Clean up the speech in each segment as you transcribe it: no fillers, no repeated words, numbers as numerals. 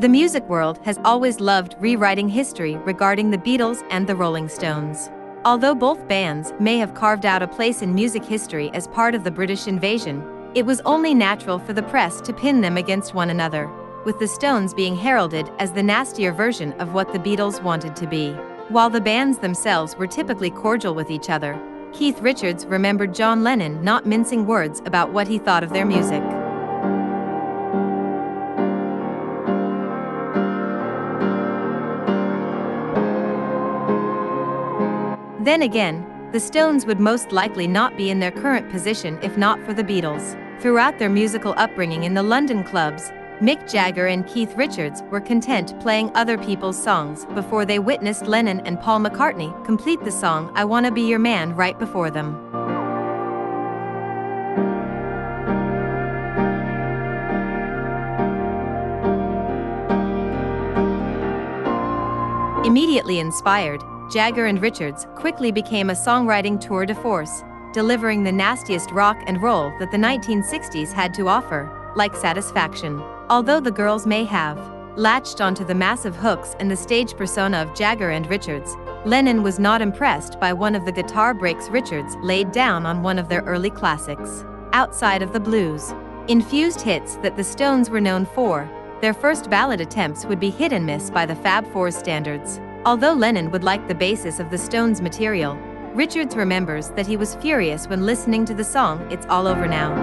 The music world has always loved rewriting history regarding the Beatles and the Rolling Stones. Although both bands may have carved out a place in music history as part of the British invasion, it was only natural for the press to pin them against one another, with the Stones being heralded as the nastier version of what the Beatles wanted to be. While the bands themselves were typically cordial with each other, Keith Richards remembered John Lennon not mincing words about what he thought of their music. Then again, the Stones would most likely not be in their current position if not for the Beatles. Throughout their musical upbringing in the London clubs, Mick Jagger and Keith Richards were content playing other people's songs before they witnessed Lennon and Paul McCartney complete the song I Wanna Be Your Man right before them. Immediately inspired, Jagger and Richards quickly became a songwriting tour de force, delivering the nastiest rock and roll that the 1960s had to offer, like Satisfaction. Although the girls may have latched onto the massive hooks and the stage persona of Jagger and Richards, Lennon was not impressed by one of the guitar breaks Richards laid down on one of their early classics. Outside of the blues infused hits that the Stones were known for, their first ballad attempts would be hit and miss by the Fab Four's standards. Although Lennon would like the basis of the Stones' material, Richards remembers that he was furious when listening to the song It's All Over Now.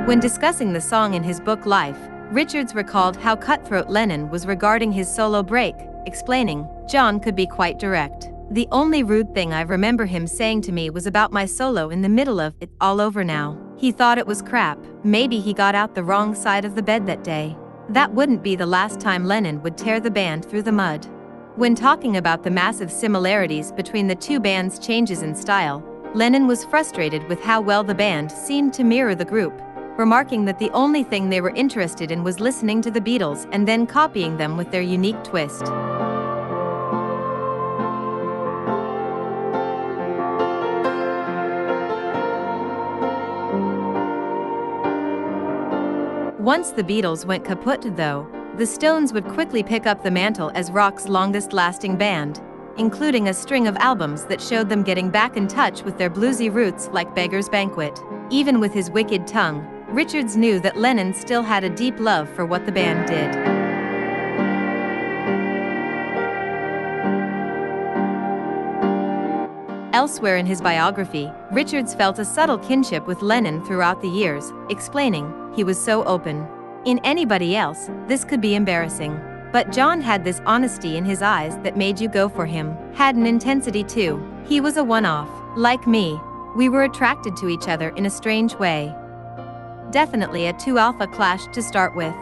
When discussing the song in his book Life, Richards recalled how cutthroat Lennon was regarding his solo break, explaining, "John could be quite direct. The only rude thing I remember him saying to me was about my solo in the middle of It's All Over Now. He thought it was crap. Maybe he got out the wrong side of the bed that day." That wouldn't be the last time Lennon would tear the band through the mud. When talking about the massive similarities between the two bands' changes in style, Lennon was frustrated with how well the band seemed to mirror the group, remarking that the only thing they were interested in was listening to the Beatles and then copying them with their unique twist. Once the Beatles went kaput, though, the Stones would quickly pick up the mantle as rock's longest-lasting band, including a string of albums that showed them getting back in touch with their bluesy roots like Beggar's Banquet. Even with his wicked tongue, Richards knew that Lennon still had a deep love for what the band did. Elsewhere in his biography, Richards felt a subtle kinship with Lennon throughout the years, explaining, "He was so open. In anybody else, this could be embarrassing. But John had this honesty in his eyes that made you go for him. Had an intensity too. He was a one-off. Like me. We were attracted to each other in a strange way." Definitely a two alpha clash to start with.